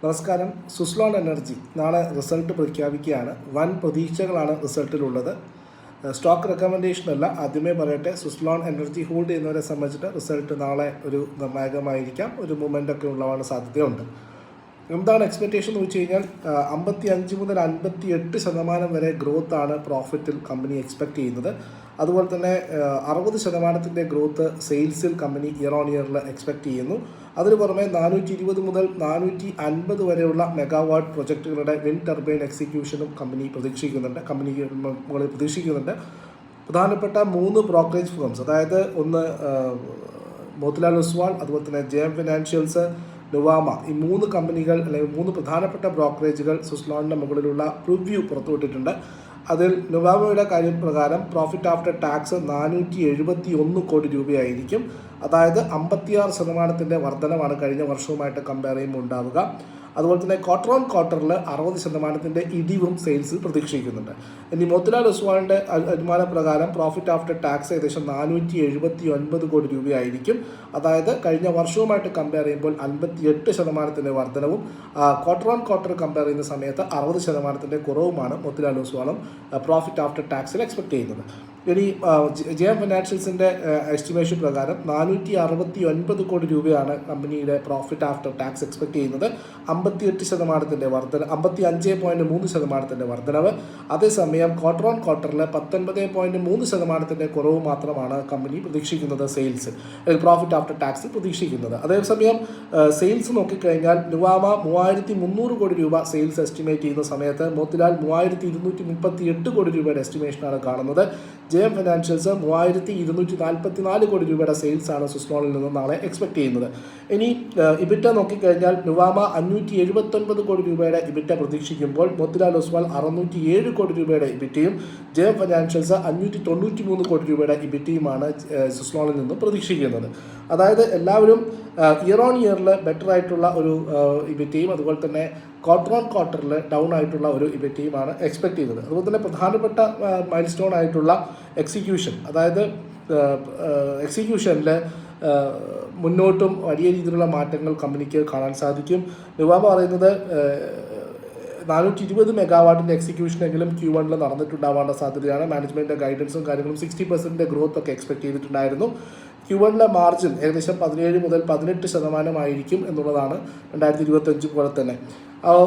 നമസ്കാരം. സുസ്ലോൺ എനർജി നാളെ റിസൾട്ട് പ്രഖ്യാപിക്കുകയാണ്. വൻ പ്രതീക്ഷകളാണ് റിസൾട്ടിലുള്ളത്. സ്റ്റോക്ക് റെക്കമെൻഡേഷനല്ല, ആദ്യമേ പറയട്ടെ, സുസ്ലോൺ എനർജി ഹോൾഡ് ചെയ്യുന്നവരെ സംബന്ധിച്ചിട്ട് റിസൾട്ട് നാളെ ഒരു നിർണായകമായിരിക്കാം. ഒരു മൂവ്മെൻ്റ് ഒക്കെ ഉണ്ടാവാൻ സാധ്യതയുണ്ട്. എന്താണ് എക്സ്പെക്റ്റേഷൻ എന്ന് വെച്ച് കഴിഞ്ഞാൽ 55 മുതൽ 58% വരെ ഗ്രോത്താണ് പ്രോഫിറ്റിൽ കമ്പനി എക്സ്പെക്റ്റ് ചെയ്യുന്നത്. അതുപോലെ തന്നെ 60% ഗ്രോത്ത് സെയിൽസിൽ കമ്പനി ഇയർ ഓൺ ഇയറിൽ എക്സ്പെക്റ്റ് ചെയ്യുന്നു. അതിന് പുറമെ 420 മുതൽ 450 വരെയുള്ള മെഗാവാട്ട് പ്രൊജക്റ്റുകളുടെ വിൻഡ് ടർബൈൻ എക്സിക്യൂഷനും കമ്പനി പ്രതീക്ഷിക്കുന്നുണ്ട്. പ്രധാനപ്പെട്ട 3 ബ്രോക്കറേജ് ഫേംസ്, അതായത് ഒന്ന് മോത്തിലാൽ ഒസ്വാൾ, അതുപോലെ തന്നെ JM ഫിനാൻഷ്യൽസ്, നുവാമ, ഈ 3 കമ്പനികൾ അല്ലെങ്കിൽ 3 പ്രധാനപ്പെട്ട ബ്രോക്കറേജുകൾ സുസ്ലോണിൻ്റെ മുകളിലുള്ള പ്രിവ്യൂ പുറത്തുവിട്ടിട്ടുണ്ട്. അതിൽ നുവാമയുടെ കാര്യം പ്രകാരം പ്രോഫിറ്റ് ആഫ്റ്റർ ടാക്സ് 471 കോടി രൂപയായിരിക്കും. അതായത് 56% വർധനമാണ് കഴിഞ്ഞ വർഷവുമായിട്ട് കമ്പയർ ചെയ്യുമ്പോൾ ഉണ്ടാവുക. അതുപോലെ തന്നെ ക്വാർട്ടർ ഓൺ ക്വാർട്ടറിൽ 60% ഇടിവും സെയിൽസിൽ പ്രതീക്ഷിക്കുന്നുണ്ട്. ഇനി മോത്തിലാൽ ഒസ്വാളിൻ്റെ അനുമാന പ്രകാരം പ്രോഫിറ്റ് ആഫ്റ്റർ ടാക്സ് ഏകദേശം 479 കോടി രൂപയായിരിക്കും. അതായത് കഴിഞ്ഞ വർഷവുമായിട്ട് കമ്പയർ ചെയ്യുമ്പോൾ 58% വർധനവും ക്വാർട്ടർ ഓൺ ക്വാർട്ടർ കമ്പയർ ചെയ്യുന്ന സമയത്ത് 60% കുറവുമാണ് മോത്തിലാൽ ഒസ്വാളും പ്രോഫിറ്റ് ആഫ്റ്റർ ടാക്സിൽ എക്സ്പെക്ട് ചെയ്യുന്നത്. ഇനി JM ഫിനാൻഷ്യൽസിൻ്റെ എസ്റ്റിമേഷൻ പ്രകാരം 469 കോടി രൂപയാണ് കമ്പനിയുടെ പ്രോഫിറ്റ് ആഫ്റ്റർ ടാക്സ് എക്സ്പെക്ട് ചെയ്യുന്നത്. 58% വർധന, 55.3% വർധനവ്. അതേസമയം ക്വാർട്ടർ ഓൺ ക്വാർട്ടറിൽ 19.3% കുറവ് മാത്രമാണ് കമ്പനി പ്രതീക്ഷിക്കുന്നത് സെയിൽസ്, പ്രോഫിറ്റ് ആഫ്റ്റർ ടാക്സ് പ്രതീക്ഷിക്കുന്നത്. അതേസമയം സെയിൽസ് നോക്കിക്കഴിഞ്ഞാൽ നുവാമ 3300 കോടി രൂപ സെയിൽസ് എസ്റ്റിമേറ്റ് ചെയ്യുന്ന സമയത്ത് മോത്തിലാൽ 3238 കോടി രൂപയുടെ എസ്റ്റിമേഷനാണ് കാണുന്നത്. JM ഫിനാൻഷ്യൽസ് 3244 കോടി രൂപയുടെ സെയിൽസാണ് സുസ്ലോണിൽ നിന്ന് നാളെ എക്സ്പെക്ട് ചെയ്യുന്നത്. ഇനി ഇബിറ്റ നോക്കിക്കഴിഞ്ഞാൽ നുവാമ 579 കോടി രൂപയുടെ ഇബിറ്റ പ്രതീക്ഷിക്കുമ്പോൾ മോത്തിലാൽ ഒസ്വാൾ 607 കോടി രൂപയുടെ ഇബിറ്റയും JM ഫിനാൻഷ്യൽസ് 593 കോടി രൂപയുടെ ഇബിറ്റയുമാണ് സുസ്ലോണിൽ നിന്നും പ്രതീക്ഷിക്കുന്നത്. അതായത് എല്ലാവരും ഇയർ ഓൺ ഇയറിൽ ബെറ്റർ ആയിട്ടുള്ള ഒരു ഇബിറ്റയും അതുപോലെ തന്നെ ക്വാർട്ടർ ഓൺ ക്വാർട്ടറിൽ ഡൗൺ ആയിട്ടുള്ള ഒരു ഇബിറ്റയുമാണ് എക്സ്പെക്ട് ചെയ്യുന്നത്. അതുപോലെ തന്നെ പ്രധാനപ്പെട്ട മൈൽ സ്റ്റോൺ ആയിട്ടുള്ള എക്സിക്യൂഷൻ, അതായത് എക്സിക്യൂഷനിൽ മുന്നോട്ടും വലിയ രീതിയിലുള്ള മാറ്റങ്ങൾ കമ്പനിക്ക് കാണാൻ സാധിക്കും. നുവാമ പറയുന്നത് 420 മെഗാവാട്ടിൻ്റെ എക്സിക്യൂഷനെങ്കിലും Q1 നടന്നിട്ടുണ്ടാവാനുള്ള സാധ്യതയാണ്. മാനേജ്മെൻറ്റിൻ്റെ ഗൈഡൻസും കാര്യങ്ങളും 60% ഗ്രോത്ത് ഒക്കെ എക്സ്പെക്ട് ചെയ്തിട്ടുണ്ടായിരുന്നു. Q1 മാർജിൻ ഏകദേശം 17 മുതൽ 18% ആയിരിക്കും എന്നുള്ളതാണ് 2025 പോലെ തന്നെ.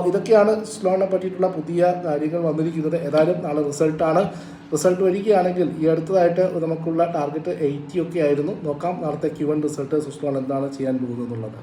ഇതൊക്കെയാണ് സുസ്ലോണിനെ പറ്റിയിട്ടുള്ള പുതിയ കാര്യങ്ങൾ വന്നിരിക്കുന്നത്. ഏതായാലും നാളെ റിസൾട്ട് വരികയാണെങ്കിൽ ഈ അടുത്തതായിട്ട് നമുക്കുള്ള ടാർഗറ്റ് 80 ഒക്കെ ആയിരുന്നു. നോക്കാം നാളത്തെ Q1 റിസൾട്ട് സുസ്ലോൺ എന്താണ് ചെയ്യാൻ പോകുന്നത് എന്നുള്ളത്.